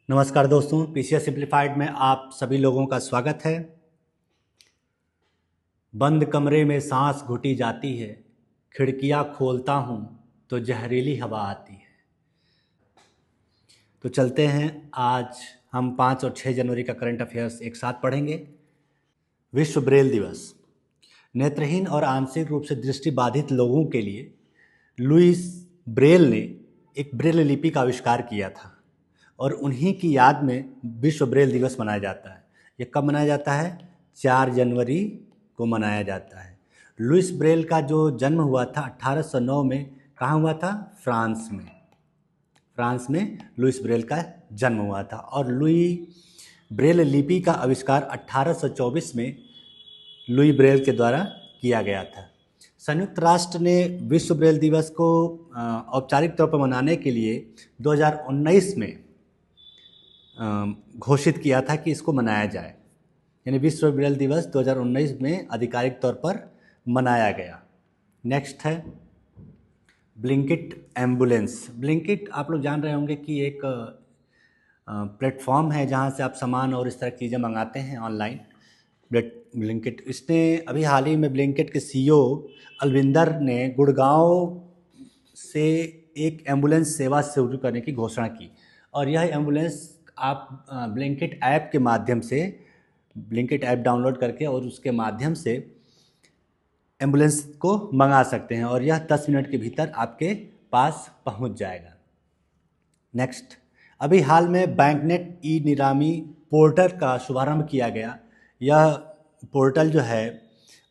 नमस्कार दोस्तों, PCS simplified में आप सभी लोगों का स्वागत है। बंद कमरे में सांस घुटी जाती है, खिड़कियां खोलता हूँ तो जहरीली हवा आती है। तो चलते हैं, आज हम 5 और 6 जनवरी का करंट अफेयर्स एक साथ पढ़ेंगे। विश्व ब्रेल दिवस। नेत्रहीन और आंशिक रूप से दृष्टिबाधित लोगों के लिए लुईस ब्रेल ने एक ब्रेल लिपि का आविष्कार किया था और उन्हीं की याद में विश्व ब्रेल दिवस मनाया जाता है। ये कब मनाया जाता है? 4 जनवरी को मनाया जाता है। लुईस ब्रेल का जो जन्म हुआ था 1809 में, कहाँ हुआ था? फ्रांस में। फ्रांस में लुईस ब्रेल का जन्म हुआ था और लुई ब्रेल लिपि का आविष्कार 1824 में लुई ब्रेल के द्वारा किया गया था। संयुक्त राष्ट्र ने विश्व ब्रेल दिवस को औपचारिक तौर पर मनाने के लिए 2019 में घोषित किया था कि इसको मनाया जाए, यानी विश्व ब्रेल दिवस 2019 में आधिकारिक तौर पर मनाया गया। नेक्स्ट है ब्लिंकिट एम्बुलेंस। ब्लिंकिट आप लोग जान रहे होंगे कि एक प्लेटफॉर्म है जहां से आप सामान और इस तरह की चीज़ें मंगाते हैं ऑनलाइन। ब्लिंकिट, इसने अभी हाल ही में ब्लिंकिट के सीईओ अलविंदर ने गुड़गांव से एक एम्बुलेंस सेवा शुरू करने की घोषणा की और यह एम्बुलेंस आप ब्लिंकिट ऐप के माध्यम से, ब्लिंकिट ऐप डाउनलोड करके और उसके माध्यम से एम्बुलेंस को मंगा सकते हैं और यह 10 मिनट के भीतर आपके पास पहुंच जाएगा। नेक्स्ट, अभी हाल में बैंकनेट ई नीलामी पोर्टल का शुभारंभ किया गया। यह पोर्टल जो है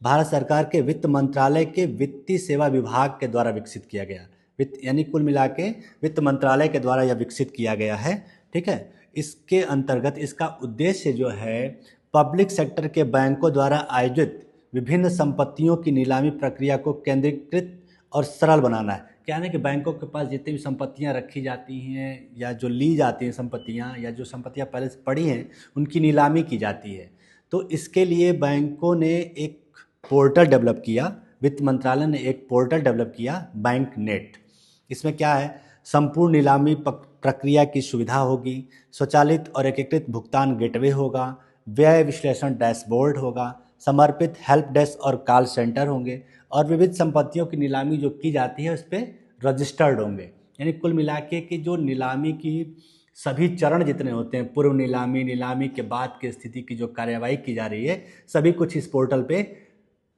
भारत सरकार के वित्त मंत्रालय के वित्तीय सेवा विभाग के द्वारा विकसित किया गया। वित्त यानी कुल मिला के वित्त मंत्रालय के द्वारा यह विकसित किया गया है। ठीक है, इसके अंतर्गत इसका उद्देश्य जो है पब्लिक सेक्टर के बैंकों द्वारा आयोजित विभिन्न संपत्तियों की नीलामी प्रक्रिया को केंद्रीकृत और सरल बनाना है। क्या है कि बैंकों के पास जितनी भी संपत्तियां रखी जाती हैं या जो ली जाती हैं संपत्तियां, या जो संपत्तियां पहले से पड़ी हैं उनकी नीलामी की जाती है। तो इसके लिए बैंकों ने एक पोर्टल डेवलप किया, वित्त मंत्रालय ने एक पोर्टल डेवलप किया, बैंक नेट। इसमें क्या है, संपूर्ण नीलामी प्रक्रिया की सुविधा होगी, स्वचालित और एकीकृत भुगतान गेटवे होगा, व्यय विश्लेषण डैशबोर्ड होगा, समर्पित हेल्प डेस्क और कॉल सेंटर होंगे और विविध संपत्तियों की नीलामी जो की जाती है उस पर रजिस्टर्ड होंगे। यानी कुल मिला के कि जो नीलामी की सभी चरण जितने होते हैं, पूर्व नीलामी, नीलामी के बाद की स्थिति की जो कार्यवाही की जा रही है, सभी कुछ इस पोर्टल पे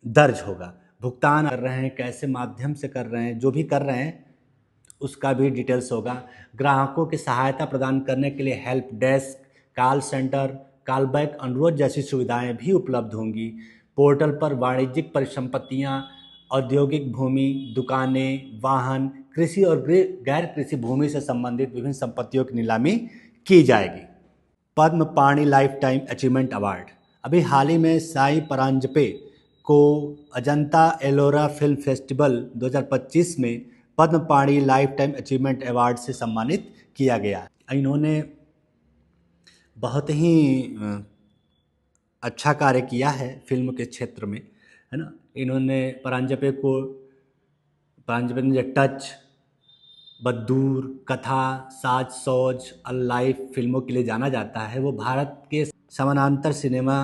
दर्ज होगा। भुगतान कर रहे हैं, कैसे माध्यम से कर रहे हैं, जो भी कर रहे हैं उसका भी डिटेल्स होगा। ग्राहकों की सहायता प्रदान करने के लिए help desk, call centre, call back अनुरोध जैसी सुविधाएं भी उपलब्ध होंगी। पोर्टल पर वाणिज्यिक परिसंपत्तियां, औद्योगिक भूमि, दुकानें, वाहन, कृषि और गैर कृषि भूमि से संबंधित विभिन्न संपत्तियों की नीलामी की जाएगी। पद्म पाणि लाइफ टाइम अचीवमेंट अवार्ड। अभी हाल ही में साई परांजपे को अजंता एलोरा फिल्म फेस्टिवल 2025 में पद्म पाणि लाइफ टाइम अचीवमेंट अवार्ड से सम्मानित किया गया। इन्होंने बहुत ही अच्छा कार्य किया है फिल्म के क्षेत्र में, है ना। इन्होंने परांजपे ने टच, बद्दूर, कथा, साज सौज, अल लाइफ फिल्मों के लिए जाना जाता है। वो भारत के समानांतर सिनेमा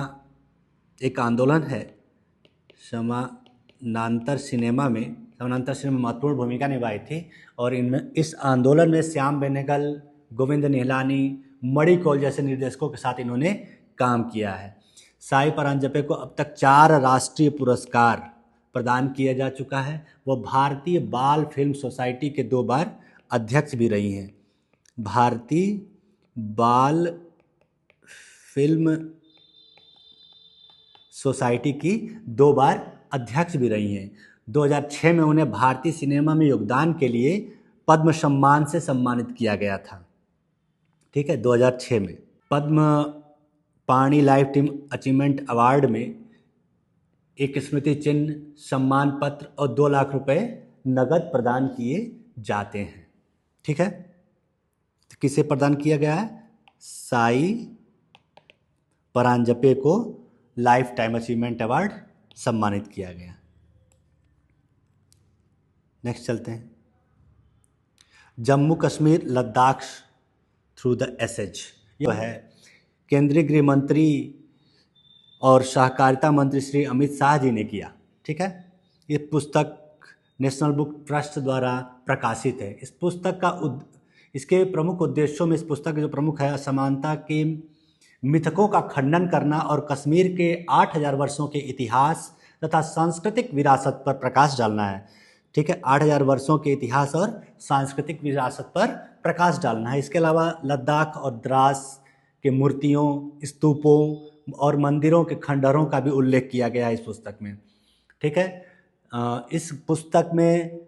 एक आंदोलन है, समानांतर सिनेमा में महत्वपूर्ण भूमिका निभाई थी और इनमें इस आंदोलन में श्याम बेनेगल, गोविंद निहलानी, मणि कौल जैसे निर्देशकों के साथ इन्होंने काम किया है। साई परांजपे को अब तक 4 राष्ट्रीय पुरस्कार प्रदान किया जा चुका है। वो भारतीय बाल फिल्म सोसाइटी के 2 बार अध्यक्ष भी रही हैं। भारतीय बाल फिल्म सोसाइटी की 2 बार अध्यक्ष भी रही हैं। 2006 में उन्हें भारतीय सिनेमा में योगदान के लिए पद्म सम्मान से सम्मानित किया गया था। ठीक है, 2006 में पद्म पाणि लाइफ टाइम अचीवमेंट अवार्ड में एक स्मृति चिन्ह, सम्मान पत्र और 2 लाख रुपए नगद प्रदान किए जाते हैं। ठीक है, तो किसे प्रदान किया गया है? साई परांजपे को लाइफ टाइम अचीवमेंट अवार्ड सम्मानित किया गया। नेक्स्ट चलते हैं, Jammu Kashmir Ladakh through the ages. यह है केंद्रीय गृह मंत्री और सहकारिता मंत्री श्री अमित शाह जी ने किया। ठीक है, ये पुस्तक नेशनल बुक ट्रस्ट द्वारा प्रकाशित है। इस पुस्तक का इसके प्रमुख उद्देश्यों में, इस पुस्तक के जो प्रमुख है, असमानता के मिथकों का खंडन करना और कश्मीर के 8000 वर्षों के इतिहास तथा सांस्कृतिक विरासत पर प्रकाश डालना है। ठीक है, 8000 वर्षों के इतिहास और सांस्कृतिक विरासत पर प्रकाश डालना है। इसके अलावा लद्दाख और द्रास के मूर्तियों, स्तूपों और मंदिरों के खंडहरों का भी उल्लेख किया गया है इस पुस्तक में। ठीक है, इस पुस्तक में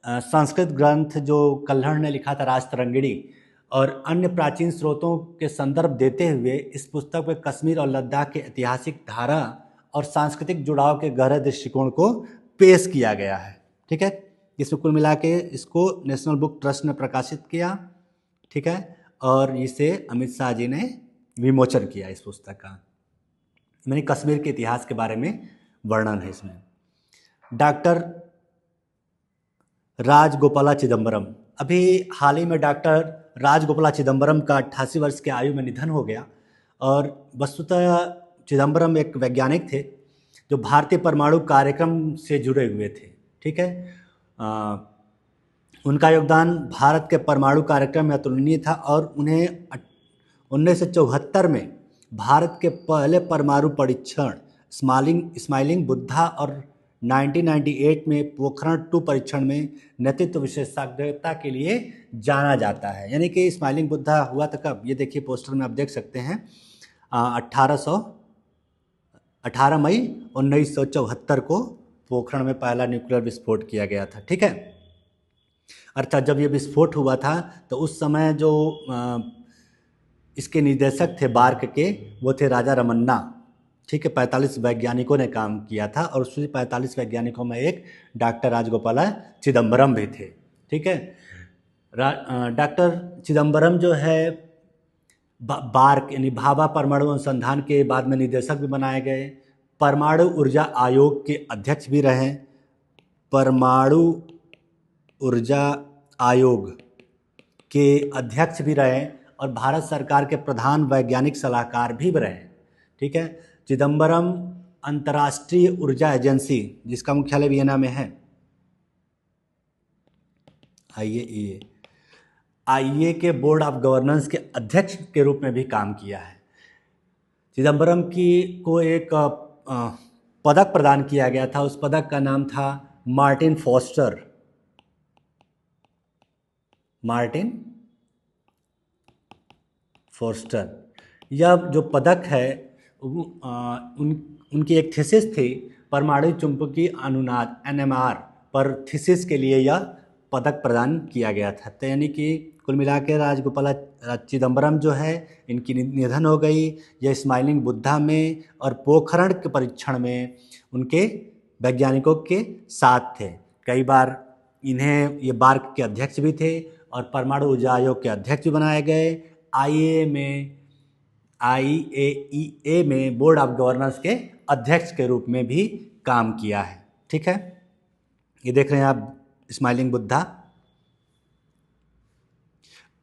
संस्कृत ग्रंथ जो कल्हड़ ने लिखा था, राजतरंगिणी, और अन्य प्राचीन स्रोतों के संदर्भ देते हुए इस पुस्तक में कश्मीर और लद्दाख के ऐतिहासिक धारा और सांस्कृतिक जुड़ाव के गहरे दृष्टिकोण को पेश किया गया है। ठीक है, इसमें कुल मिला के इसको नेशनल बुक ट्रस्ट ने प्रकाशित किया। ठीक है, और इसे अमित शाह जी ने विमोचन किया इस पुस्तक का। यानी कश्मीर के इतिहास के बारे में वर्णन है इसमें। डॉक्टर राजगोपाला चिदम्बरम, अभी हाल ही में डॉक्टर राजगोपाला चिदम्बरम का 88 वर्ष की आयु में निधन हो गया। और वस्तुतः चिदम्बरम एक वैज्ञानिक थे जो भारतीय परमाणु कार्यक्रम से जुड़े हुए थे। ठीक है, उनका योगदान भारत के परमाणु कार्यक्रम में अतुलनीय था और उन्हें 1974 में भारत के पहले परमाणु परीक्षण स्माइलिंग बुद्धा और 1998 में पोखरण 2 परीक्षण में नेतृत्व विशेषज्ञता के लिए जाना जाता है। यानी कि स्माइलिंग बुद्धा हुआ था कब, ये देखिए पोस्टर में आप देख सकते हैं, 18 मई 1974 को पोखरण में पहला न्यूक्लियर विस्फोट किया गया था। ठीक है, अर्थात जब ये विस्फोट हुआ था तो उस समय जो इसके निदेशक थे बार्क के, वो थे राजा रमन्ना। ठीक है, 45 वैज्ञानिकों ने काम किया था और उस 45 वैज्ञानिकों में एक डॉक्टर राजगोपाला चिदम्बरम भी थे। ठीक है, डॉक्टर चिदम्बरम जो है बार्क यानी भाभा परमाणु अनुसंधान के बाद में निदेशक भी बनाए गए, परमाणु ऊर्जा आयोग के अध्यक्ष भी रहे, परमाणु ऊर्जा आयोग के अध्यक्ष भी रहे और भारत सरकार के प्रधान वैज्ञानिक सलाहकार भी रहे। ठीक है, चिदम्बरम अंतर्राष्ट्रीय ऊर्जा एजेंसी, जिसका मुख्यालय वियना में है, आईए के बोर्ड ऑफ गवर्नेंस के अध्यक्ष के रूप में भी काम किया है। चिदम्बरम को एक पदक प्रदान किया गया था। उस पदक का नाम था मार्टिन फोर्स्टर। यह जो पदक है उनकी एक थीसिस थी परमाणु चुंबकीय अनुनाद NMR पर थीसिस के लिए यह पदक प्रदान किया गया था। तो यानी कि कुल मिला के राजगोपाला चिदम्बरम जो है, इनकी निधन हो गई। यह स्माइलिंग बुद्धा में और पोखरण के परीक्षण में उनके वैज्ञानिकों के साथ थे। कई बार इन्हें ये बार्क के अध्यक्ष भी थे और परमाणु ऊर्जा आयोग के अध्यक्ष भी बनाए गए। IAEA में बोर्ड ऑफ गवर्नर्स के अध्यक्ष के रूप में भी काम किया है। ठीक है, ये देख रहे हैं आप स्माइलिंग बुद्धा।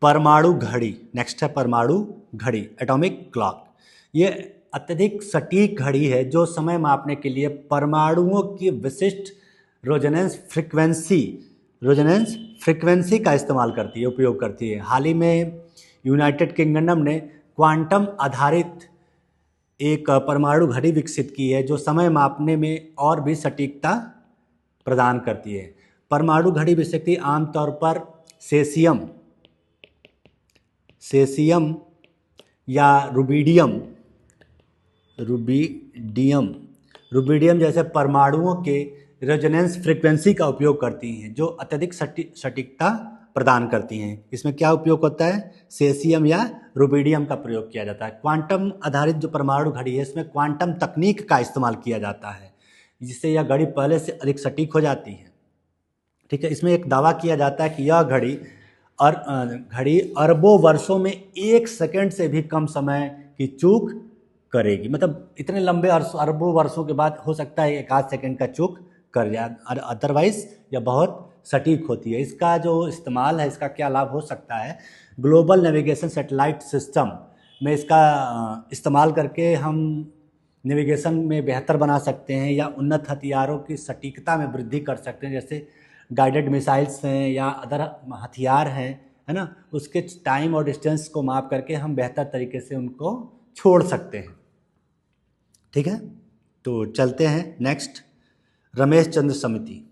परमाणु घड़ी, नेक्स्ट है परमाणु घड़ी, एटॉमिक क्लॉक। ये अत्यधिक सटीक घड़ी है जो समय मापने के लिए परमाणुओं की विशिष्ट रेजोनेंस फ्रिक्वेंसी का इस्तेमाल करती है, उपयोग करती है। हाल ही में यूनाइटेड किंगडम ने क्वांटम आधारित एक परमाणु घड़ी विकसित की है जो समय मापने में और भी सटीकता प्रदान करती है। परमाणु घड़ी विशेषता आमतौर पर सेसियम या रुबिडियम जैसे परमाणुओं के रेजोनेंस फ्रीक्वेंसी का उपयोग करती हैं जो अत्यधिक सटीकता प्रदान करती हैं। इसमें क्या उपयोग होता है? सेसियम या रुबिडियम का प्रयोग किया जाता है। क्वांटम आधारित जो परमाणु घड़ी है इसमें क्वांटम तकनीक का इस्तेमाल किया जाता है जिससे यह घड़ी पहले से अधिक सटीक हो जाती है। ठीक है, इसमें एक दावा किया जाता है कि यह घड़ी अरबों वर्षों में 1 सेकंड से भी कम समय की चूक करेगी। मतलब इतने लंबे अरबों वर्षों के बाद हो सकता है 1 आध सेकंड का चूक कर जाए, अदरवाइज यह बहुत सटीक होती है। इसका जो इस्तेमाल है, इसका क्या लाभ हो सकता है? ग्लोबल नेविगेशन सैटेलाइट सिस्टम में इसका इस्तेमाल करके हम नेविगेशन में बेहतर बना सकते हैं या उन्नत हथियारों की सटीकता में वृद्धि कर सकते हैं, जैसे गाइडेड मिसाइल्स हैं या अदर हथियार हैं, है ना, उसके टाइम और डिस्टेंस को माप करके हम बेहतर तरीके से उनको छोड़ सकते हैं। ठीक है, तो चलते हैं नेक्स्ट, रमेश चंद्र समिति।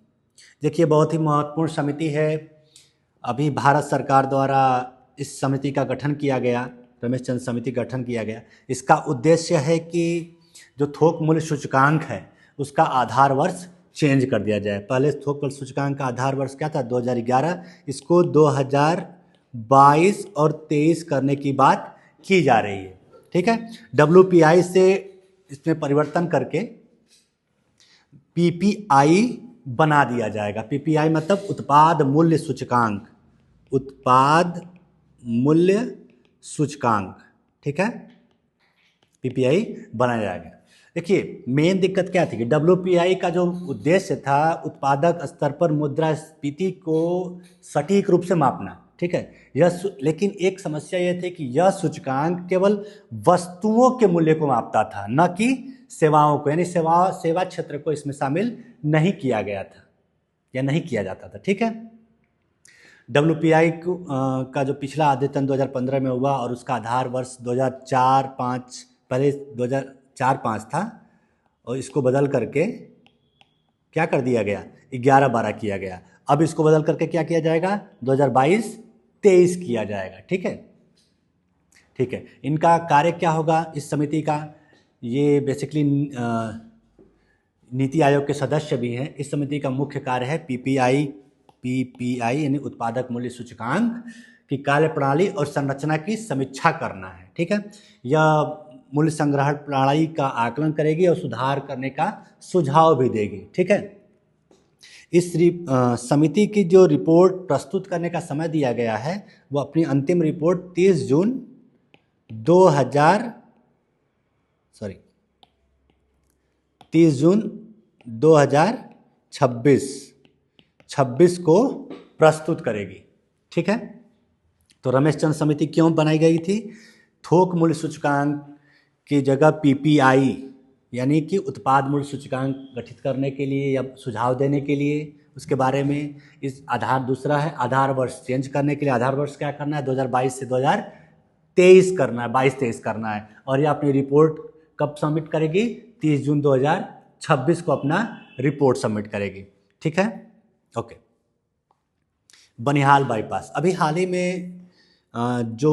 देखिए बहुत ही महत्वपूर्ण समिति है, अभी भारत सरकार द्वारा इस समिति का गठन किया गया, रमेश चंद्र समिति गठन किया गया। इसका उद्देश्य है कि जो थोक मूल्य सूचकांक है उसका आधार वर्ष चेंज कर दिया जाए। पहले थोक मूल्य सूचकांक का आधार वर्ष क्या था, 2011, इसको 2022 और 23 करने की बात की जा रही है। ठीक है, WPI से इसमें परिवर्तन करके PPI बना दिया जाएगा। PPI मतलब उत्पाद मूल्य सूचकांक, उत्पाद मूल्य सूचकांक। ठीक है, PPI बनाया जाएगा। देखिए मेन दिक्कत क्या थी कि WPI का जो उद्देश्य था उत्पादक स्तर पर मुद्रास्फीति को सटीक रूप से मापना। ठीक है, लेकिन एक समस्या यह थी कि यह सूचकांक केवल वस्तुओं के मूल्य को मापता था, न कि सेवाओं को, यानी सेवा क्षेत्र को इसमें शामिल नहीं किया गया था या नहीं किया जाता था। ठीक है, WPI का जो पिछला अद्यतन 2015 में हुआ और उसका आधार वर्ष 2004-5, पहले 2004-5 था और इसको बदल करके क्या कर दिया गया, 11-12 किया गया। अब इसको बदल करके क्या किया जाएगा, 2022-23 किया जाएगा। ठीक है, ठीक है, इनका कार्य क्या होगा इस समिति का, ये बेसिकली नीति आयोग के सदस्य भी हैं। इस समिति का मुख्य कार्य है PPI यानी उत्पादक मूल्य सूचकांक की कार्यप्रणाली और संरचना की समीक्षा करना है। ठीक है, यह मूल्य संग्रहण प्रणाली का आकलन करेगी और सुधार करने का सुझाव भी देगी। ठीक है, इस समिति की जो रिपोर्ट प्रस्तुत करने का समय दिया गया है वो अपनी अंतिम रिपोर्ट 30 जून 2026 को प्रस्तुत करेगी। ठीक है, तो रमेश चंद्र समिति क्यों बनाई गई थी, थोक मूल्य सूचकांक की जगह PPI यानी कि उत्पाद मूल्य सूचकांक गठित करने के लिए या सुझाव देने के लिए, उसके बारे में। इस आधार दूसरा है आधार वर्ष चेंज करने के लिए, आधार वर्ष क्या करना है, 2022 से 2023 करना है, 22-23 करना है। और ये अपनी रिपोर्ट कब सबमिट करेगी, 30 जून 2026 को अपना रिपोर्ट सबमिट करेगी। ठीक है, ओके। बनिहाल बाईपास, अभी हाल ही में जो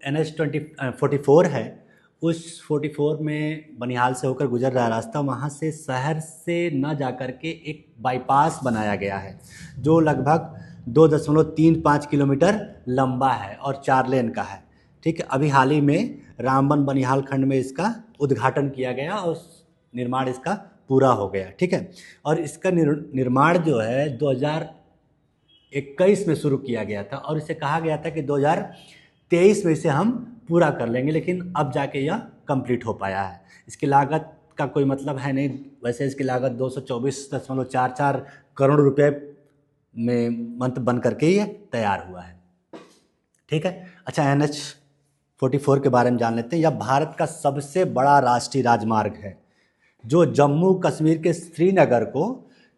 NH-44 है उस 44 में बनिहाल से होकर गुजर रहा रास्ता, वहाँ से शहर से न जाकर के एक बाईपास बनाया गया है जो लगभग 2.35 किलोमीटर लंबा है और 4 लेन का है। ठीक है, अभी हाल ही में रामबन बनिहाल खंड में इसका उद्घाटन किया गया और निर्माण इसका पूरा हो गया। ठीक है, और इसका निर्माण जो है 2021 में शुरू किया गया था और इसे कहा गया था कि 2023 में इसे हम पूरा कर लेंगे, लेकिन अब जाके यह कंप्लीट हो पाया है। इसकी लागत का कोई मतलब है नहीं, वैसे इसकी लागत 224.44 करोड़ रुपए में बन करके ये तैयार हुआ है। ठीक है, अच्छा NH-44 के बारे में जान लेते हैं। यह भारत का सबसे बड़ा राष्ट्रीय राजमार्ग है जो जम्मू कश्मीर के श्रीनगर को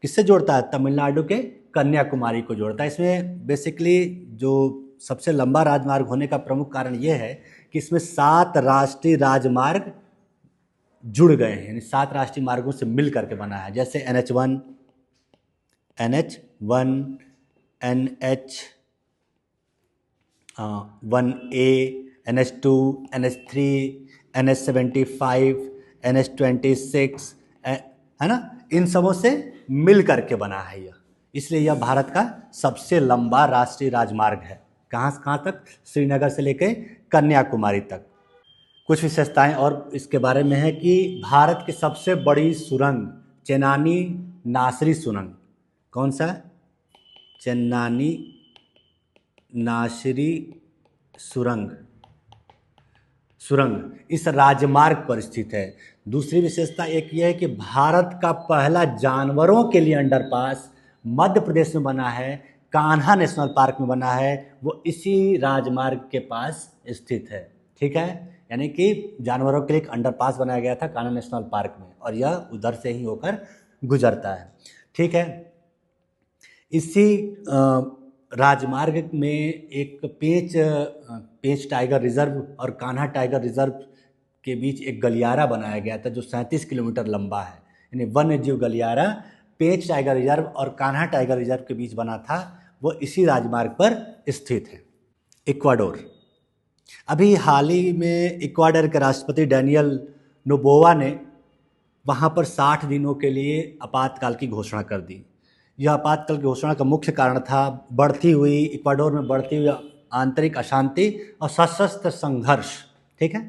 किससे जोड़ता है, तमिलनाडु के कन्याकुमारी को जोड़ता है। इसमें बेसिकली जो सबसे लंबा राजमार्ग होने का प्रमुख कारण यह है कि इसमें 7 राष्ट्रीय राजमार्ग जुड़ गए हैं, यानी 7 राष्ट्रीय मार्गों से मिल करके बना है, जैसे NH1, NH1A, NH2, NH3, NH75, NH26 है ना, इन सबों से मिल करके बना है यह, इसलिए यह भारत का सबसे लंबा राष्ट्रीय राजमार्ग है। कहाँ से कहाँ तक, श्रीनगर से लेकर कन्याकुमारी तक। कुछ विशेषताएं और इसके बारे में है कि भारत की सबसे बड़ी सुरंग चेनानी नासरी सुरंग, कौन सा, चेन्नानी नासरी सुरंग इस राजमार्ग पर स्थित है। दूसरी विशेषता एक यह है कि भारत का पहला जानवरों के लिए अंडरपास मध्य प्रदेश में बना है, कान्हा नेशनल पार्क में बना है, वो इसी राजमार्ग के पास स्थित है। ठीक है, यानी कि जानवरों के लिए एक अंडरपास बनाया गया था कान्हा नेशनल पार्क में, और यह उधर से ही होकर गुजरता है। ठीक है, इसी राजमार्ग में एक पेंच टाइगर रिजर्व और कान्हा टाइगर रिजर्व के बीच एक गलियारा बनाया गया था जो 37 किलोमीटर लंबा है। यानी वन्य जीव गलियारा पेंच टाइगर रिजर्व और कान्हा टाइगर रिजर्व के बीच बना था, वो इसी राजमार्ग पर स्थित है। इक्वाडोर, अभी हाल ही में इक्वाडोर के राष्ट्रपति डैनियल नोबोवा ने वहाँ पर 60 दिनों के लिए आपातकाल की घोषणा कर दी। यह आपातकाल की घोषणा का मुख्य कारण था इक्वाडोर में बढ़ती हुई आंतरिक अशांति और सशस्त्र संघर्ष। ठीक है,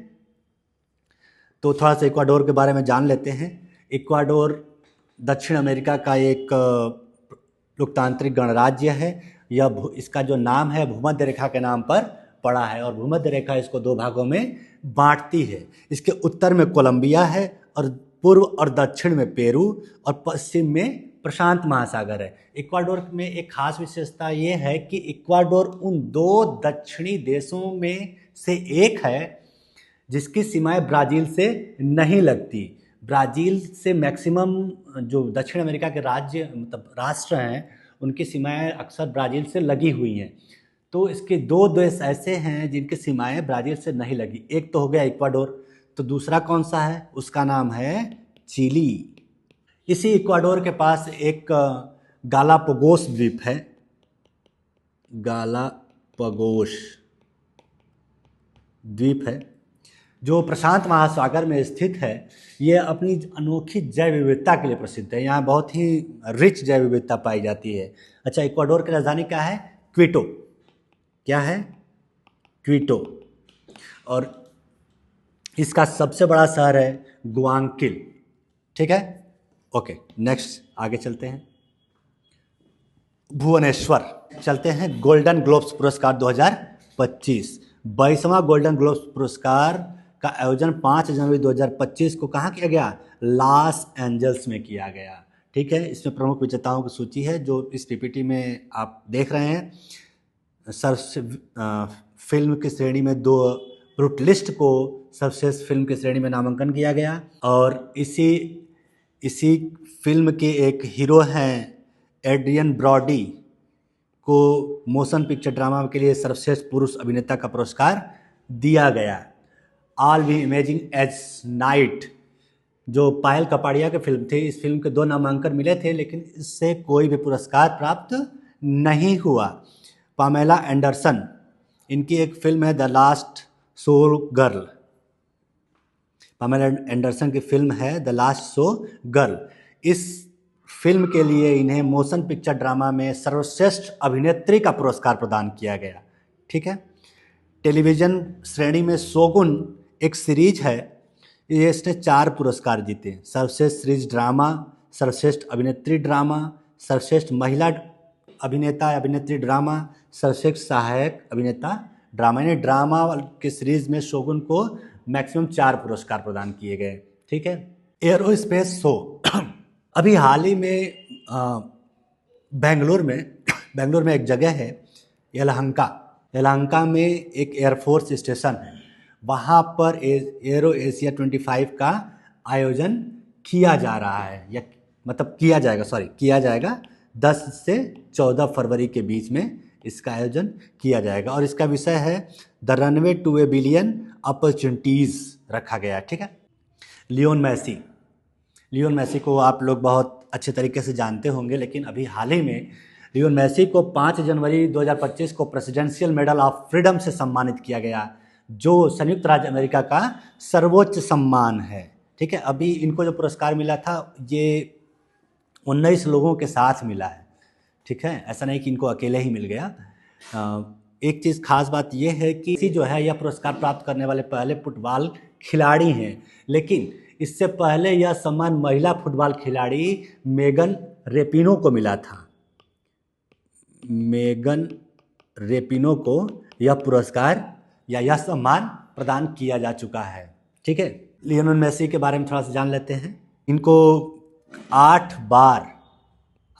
तो थोड़ा सा इक्वाडोर के बारे में जान लेते हैं। इक्वाडोर दक्षिण अमेरिका का एक लोकतांत्रिक गणराज्य है। इसका जो नाम है भूमध्य रेखा के नाम पर पड़ा है, और भूमध्य रेखा इसको 2 भागों में बांटती है। इसके उत्तर में कोलंबिया है, और पूर्व और दक्षिण में पेरू, और पश्चिम में प्रशांत महासागर है। इक्वाडोर में एक खास विशेषता ये है कि इक्वाडोर उन 2 दक्षिणी देशों में से एक है जिसकी सीमाएं ब्राज़ील से नहीं लगती। ब्राज़ील से मैक्सिमम जो दक्षिण अमेरिका के राज्य मतलब राष्ट्र हैं उनकी सीमाएं अक्सर ब्राज़ील से लगी हुई हैं। तो इसके 2 देश ऐसे हैं जिनकी सीमाएं ब्राज़ील से नहीं लगी। एक तो हो गया इक्वाडोर, तो दूसरा कौन सा है, उसका नाम है चिली। इसी इक्वाडोर के पास एक गालापागोस द्वीप है, गालापागोस द्वीप है जो प्रशांत महासागर में स्थित है। ये अपनी अनोखी जैव विविधता के लिए प्रसिद्ध है। यहाँ बहुत ही रिच जैव विविधता पाई जाती है। अच्छा, इक्वाडोर की राजधानी क्या है, क्विटो। क्या है, क्विटो। और इसका सबसे बड़ा शहर है गुआयाकिल। ठीक है, ओके, नेक्स्ट आगे चलते हैं। भुवनेश्वर चलते हैं। गोल्डन ग्लोब्स पुरस्कार 2025, 22वां गोल्डन ग्लोब्स पुरस्कार का आयोजन 5 जनवरी 2025 को कहाँ किया गया, लॉस एंजल्स में किया गया। ठीक है, इसमें प्रमुख विजेताओं की सूची है जो इस पीपीटी में आप देख रहे हैं। फिल्म की श्रेणी में 2 ब्रूटलिस्ट को सर्वश्रेष्ठ फिल्म की श्रेणी में नामांकन किया गया, और इसी फिल्म के एक हीरो हैं एड्रियन ब्रॉडी को मोशन पिक्चर ड्रामा के लिए सर्वश्रेष्ठ पुरुष अभिनेता का पुरस्कार दिया गया। All we imagine as light जो पायल कपाड़िया की फिल्म थी, इस फिल्म के 2 नामांकन मिले थे, लेकिन इससे कोई भी पुरस्कार प्राप्त नहीं हुआ। पामेला एंडरसन, इनकी एक फिल्म है the last show girl. Pamela Anderson की फिल्म है द लास्ट शो गर्ल। इस फिल्म के लिए इन्हें मोशन पिक्चर ड्रामा में सर्वश्रेष्ठ अभिनेत्री का पुरस्कार प्रदान किया गया। ठीक है, टेलीविज़न श्रेणी में शोगुन एक सीरीज है, ये इसने 4 पुरस्कार जीते। सर्वश्रेष्ठ सीरीज ड्रामा, सर्वश्रेष्ठ अभिनेत्री ड्रामा, सर्वश्रेष्ठ महिला अभिनेता अभिनेत्री ड्रामा, सर्वश्रेष्ठ सहायक अभिनेता ड्रामा। यानी ड्रामा के सीरीज में शोगुन को मैक्सिमम 4 पुरस्कार प्रदान किए गए। ठीक है, एरोस्पेस शो अभी हाल ही में बेंगलुरु में एक जगह है यलहंका में एक एयरफोर्स स्टेशन है। वहाँ पर एरो एशिया 25 का आयोजन किया जा रहा है, या मतलब किया जाएगा 10 से 14 फरवरी के बीच में इसका आयोजन किया जाएगा, और इसका विषय है the runway to a billion opportunities रखा गया। ठीक है, लियोन मैसी को आप लोग बहुत अच्छे तरीके से जानते होंगे, लेकिन अभी हाल ही में लियोन मैसी को 5 जनवरी 2025 को प्रेसिडेंशियल मेडल ऑफ फ्रीडम से सम्मानित किया गया, जो संयुक्त राज्य अमेरिका का सर्वोच्च सम्मान है। ठीक है, अभी इनको जो पुरस्कार मिला था ये 19 लोगों के साथ मिला है। ठीक है, ऐसा नहीं कि इनको अकेले ही मिल गया। एक चीज़ खास बात यह है कि जो है यह पुरस्कार प्राप्त करने वाले पहले फुटबॉल खिलाड़ी हैं, लेकिन इससे पहले यह सम्मान महिला फुटबॉल खिलाड़ी मेगन रेपिनो को मिला था। मेगन रेपिनो को यह पुरस्कार या यह सम्मान प्रदान किया जा चुका है। ठीक है, लियोनेल मेसी के बारे में थोड़ा सा जान लेते हैं। इनको 8 बार,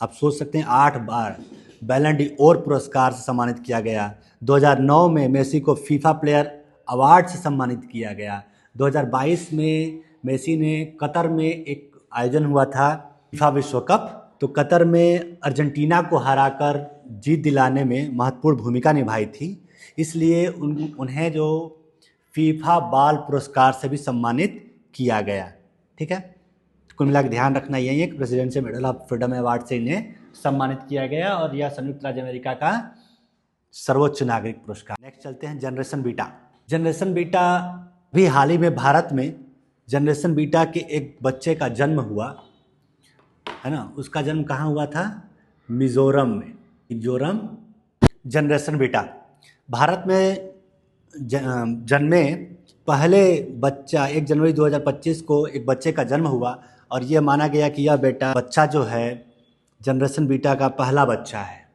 आप सोच सकते हैं 8 बार बैलन डी ओर पुरस्कार से सम्मानित किया गया। 2009 में मेसी को फीफा प्लेयर अवार्ड से सम्मानित किया गया। 2022 में मेसी ने कतर में एक आयोजन हुआ था फीफा विश्व कप, तो कतर में अर्जेंटीना को हराकर जीत दिलाने में महत्वपूर्ण भूमिका निभाई थी, इसलिए उन्हें जो फीफा बाल पुरस्कार से भी सम्मानित किया गया। ठीक है, कुल मिला के ध्यान रखना यही है कि presidential medal of freedom award से इन्हें सम्मानित किया गया और यह संयुक्त राज्य अमेरिका का सर्वोच्च नागरिक पुरस्कार। नेक्स्ट चलते हैं जनरेशन बीटा। जनरेशन बीटा भी हाल ही में भारत में जनरेशन बीटा के एक बच्चे का जन्म हुआ है ना। उसका जन्म कहाँ हुआ था? मिजोरम में। मिजोरम जनरेशन बीटा भारत में जन्मे पहले बच्चा 1 जनवरी 2025 को एक बच्चे का जन्म हुआ और यह माना गया कि यह बच्चा जो है जनरेशन बीटा का पहला बच्चा है।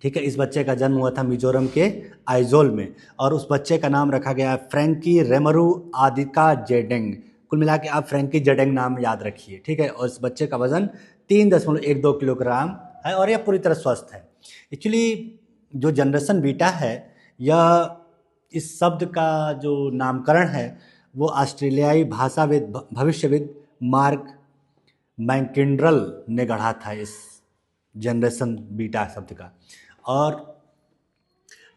ठीक है, इस बच्चे का जन्म हुआ था मिजोरम के आइजोल में और उस बच्चे का नाम रखा गया फ्रैंकी रेमरू आदिका जेडेंग। कुल मिला के आप फ्रैंकी जेडेंग नाम याद रखिए। ठीक है, और इस बच्चे का वजन 3.12 किलोग्राम है और यह पूरी तरह स्वस्थ है। एक्चुअली जो जनरेशन बीटा है, यह इस शब्द का जो नामकरण है वो ऑस्ट्रेलियाई भाषाविद भविष्यविद मार्क मैकिंड्रल ने गढ़ा था इस जनरेशन बीटा शब्द का। और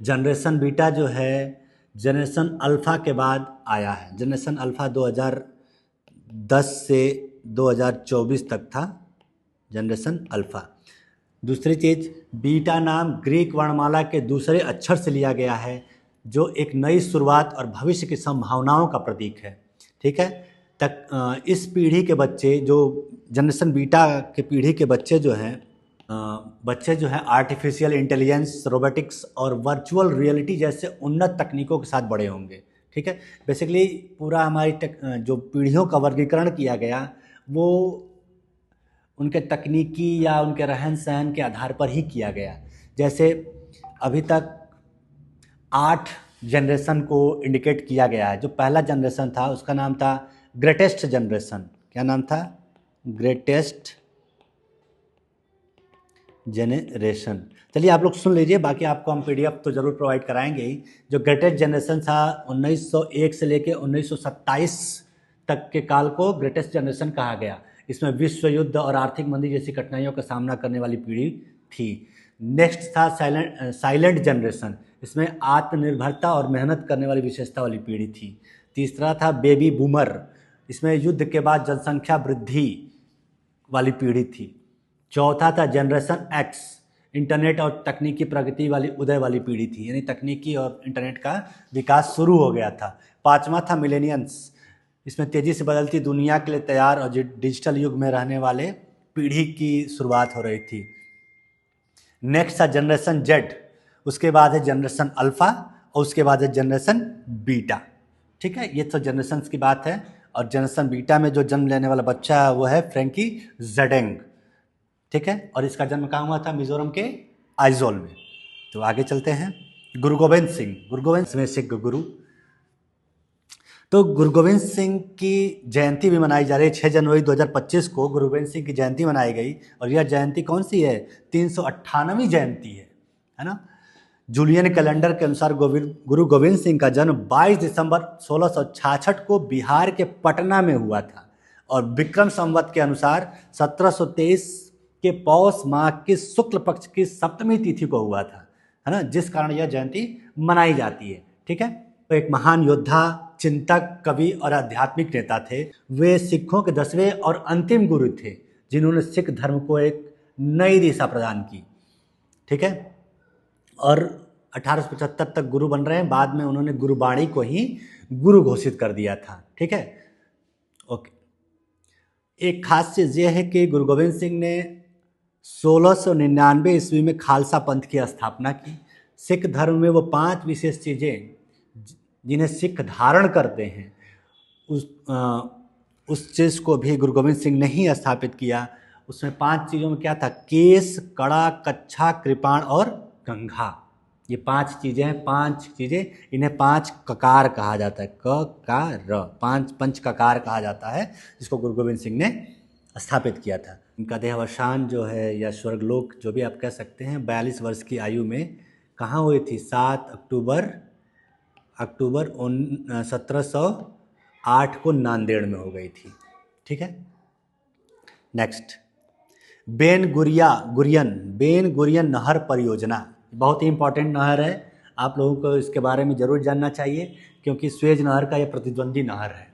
जनरेशन बीटा जो है जनरेशन अल्फ़ा के बाद आया है। जनरेशन अल्फ़ा 2010 से 2024 तक था जनरेशन अल्फ़ा। दूसरी चीज़, बीटा नाम ग्रीक वर्णमाला के दूसरे अक्षर से लिया गया है जो एक नई शुरुआत और भविष्य की संभावनाओं का प्रतीक है। ठीक है, इस पीढ़ी के बच्चे जो जनरेशन बीटा के पीढ़ी के बच्चे जो हैं आर्टिफिशियल इंटेलिजेंस, रोबोटिक्स और वर्चुअल रियलिटी जैसे उन्नत तकनीकों के साथ बड़े होंगे। ठीक है, बेसिकली पूरा हमारी जो पीढ़ियों का वर्गीकरण किया गया वो उनके तकनीकी या उनके रहन सहन के आधार पर ही किया गया। जैसे अभी तक 8 जनरेशन को इंडिकेट किया गया है। जो पहला जनरेशन था उसका नाम था ग्रेटेस्ट जनरेशन। क्या नाम था? Greatest generation. चलिए आप लोग सुन लीजिए, बाकी आपको हम PDF तो ज़रूर प्रोवाइड कराएंगे ही। जो ग्रेटेस्ट जनरेशन था 1901 से लेकर 1927 तक के काल को ग्रेटेस्ट जनरेशन कहा गया। इसमें विश्व युद्ध और आर्थिक मंदी जैसी कठिनाइयों का सामना करने वाली पीढ़ी थी। नेक्स्ट था साइलेंट जनरेशन। इसमें आत्मनिर्भरता और मेहनत करने वाली विशेषता वाली पीढ़ी थी। तीसरा था बेबी बूमर। इसमें युद्ध के बाद जनसंख्या वृद्धि वाली पीढ़ी थी। चौथा था जनरेशन एक्स। इंटरनेट और तकनीकी प्रगति वाली उदय वाली पीढ़ी थी, यानी तकनीकी और इंटरनेट का विकास शुरू हो गया था। पाँचवा था मिलेनियंस। इसमें तेज़ी से बदलती दुनिया के लिए तैयार और डिजिटल युग में रहने वाले पीढ़ी की शुरुआत हो रही थी। नेक्स्ट था जनरेशन जेड। उसके बाद है जनरेशन अल्फ़ा और उसके बाद है जनरेशन बीटा। ठीक है, ये तो जनरेशन्स की बात है। और जनरेशन बीटा में जो जन्म लेने वाला बच्चा है वो है फ्रैंकी जेडेंग। ठीक है, और इसका जन्म कहाँ हुआ था? मिजोरम के आइजोल में। तो आगे चलते हैं। गुरु गोविंद सिंह। गुरु गोविंद में सिख गुरु। तो गुरु गोविंद सिंह की जयंती भी मनाई जा रही है। 6 जनवरी 2025 को गुरु गोविंद सिंह की जयंती मनाई गई और यह जयंती कौन सी है? 398वीं जयंती है ना। जूलियन कैलेंडर के अनुसार गुरु गोविंद सिंह का जन्म 22 दिसंबर 1666 को बिहार के पटना में हुआ था और विक्रम संवत के अनुसार 1723 के पौष माह की शुक्ल पक्ष की सप्तमी तिथि को हुआ था, है ना, जिस कारण यह जयंती मनाई जाती है। ठीक है, तो एक महान योद्धा, चिंतक, कवि और आध्यात्मिक नेता थे। वे सिखों के 10वें और अंतिम गुरु थे जिन्होंने सिख धर्म को एक नई दिशा प्रदान की। ठीक है, और 1875 तक गुरु बन रहे हैं। बाद में उन्होंने गुरुबाणी को ही गुरु घोषित कर दिया था। ठीक है, ओके। एक खास चीज़ यह है कि गुरु गोविंद सिंह ने 1699 ईस्वी में खालसा पंथ की स्थापना की। सिख धर्म में वो 5 विशेष चीज़ें जिन्हें सिख धारण करते हैं उस चीज़ को भी गुरु गोविंद सिंह ने ही स्थापित किया। उसमें 5 चीज़ों में क्या था? केस, कड़ा, कच्छा, कृपाण और गंगा। ये 5 चीज़ें हैं। 5 चीज़ें, इन्हें 5 ककार कहा जाता है। क का र, 5 पंच ककार कहा जाता है, जिसको गुरु गोविंद सिंह ने स्थापित किया था। इनका देहावसान जो है या स्वर्गलोक जो भी आप कह सकते हैं 42 वर्ष की आयु में कहाँ हुई थी? 7 अक्टूबर अक्टूबर 1708 को नांदेड़ में हो गई थी। ठीक है। नेक्स्ट, बेन गुरियन नहर परियोजना, बहुत ही इंपॉर्टेंट नहर है, आप लोगों को इसके बारे में ज़रूर जानना चाहिए क्योंकि स्वेज नहर का ये प्रतिद्वंदी नहर है।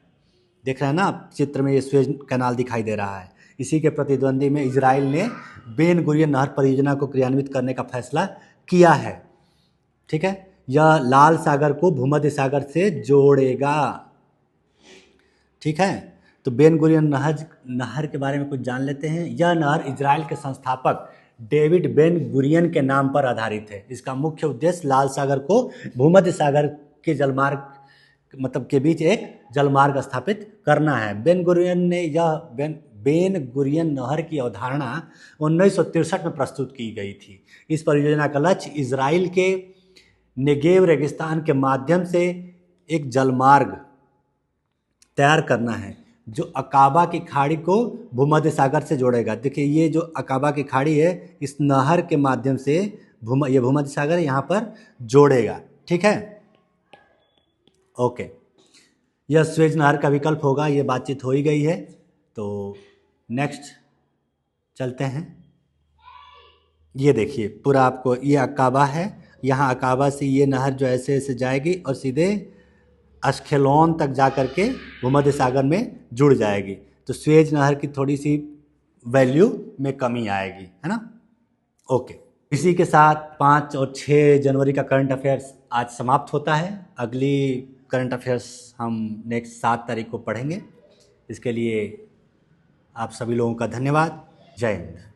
देख रहे हैं ना आप चित्र में, ये स्वेज कैनाल दिखाई दे रहा है। इसी के प्रतिद्वंदी में इजराइल ने बेन गुरियन नहर परियोजना को क्रियान्वित करने का फैसला किया है। ठीक है। यह लाल सागर को भूमध्य सागर से जोड़ेगा। ठीक है। तो बेन गुरियन नहर के बारे में कुछ जान लेते हैं। यह नहर इजराइल के संस्थापक डेविड बेन गुरियन के नाम पर आधारित है। इसका मुख्य उद्देश्य लाल सागर को भूमध्य सागर के जलमार्ग मतलब के बीच एक जलमार्ग स्थापित करना है। बेन गुरियन नहर की अवधारणा 1963 में प्रस्तुत की गई थी। इस परियोजना का लक्ष्य इजराइल के नेगेव रेगिस्तान के माध्यम से एक जलमार्ग तैयार करना है जो अकाबा की खाड़ी को भूमध्य सागर से जोड़ेगा। देखिए ये जो अकाबा की खाड़ी है, इस नहर के माध्यम से ये भूमध्य सागर यहाँ पर जोड़ेगा। ठीक है। ओके, यह स्वेज नहर का विकल्प होगा। ये बातचीत हो ही गई है। तो नेक्स्ट चलते हैं। ये देखिए पूरा आपको, ये अकाबा है, यहाँ अकाबा से ये नहर जो ऐसे ऐसे जाएगी और सीधे अश्केलोन तक जा कर के भूमध्य सागर में जुड़ जाएगी। तो स्वेज नहर की थोड़ी सी वैल्यू में कमी आएगी, है ना। ओके, इसी के साथ 5 और 6 जनवरी का करंट अफेयर्स आज समाप्त होता है। अगली करंट अफेयर्स हम नेक्स्ट 7 तारीख को पढ़ेंगे। इसके लिए आप सभी लोगों का धन्यवाद। जय हिंद।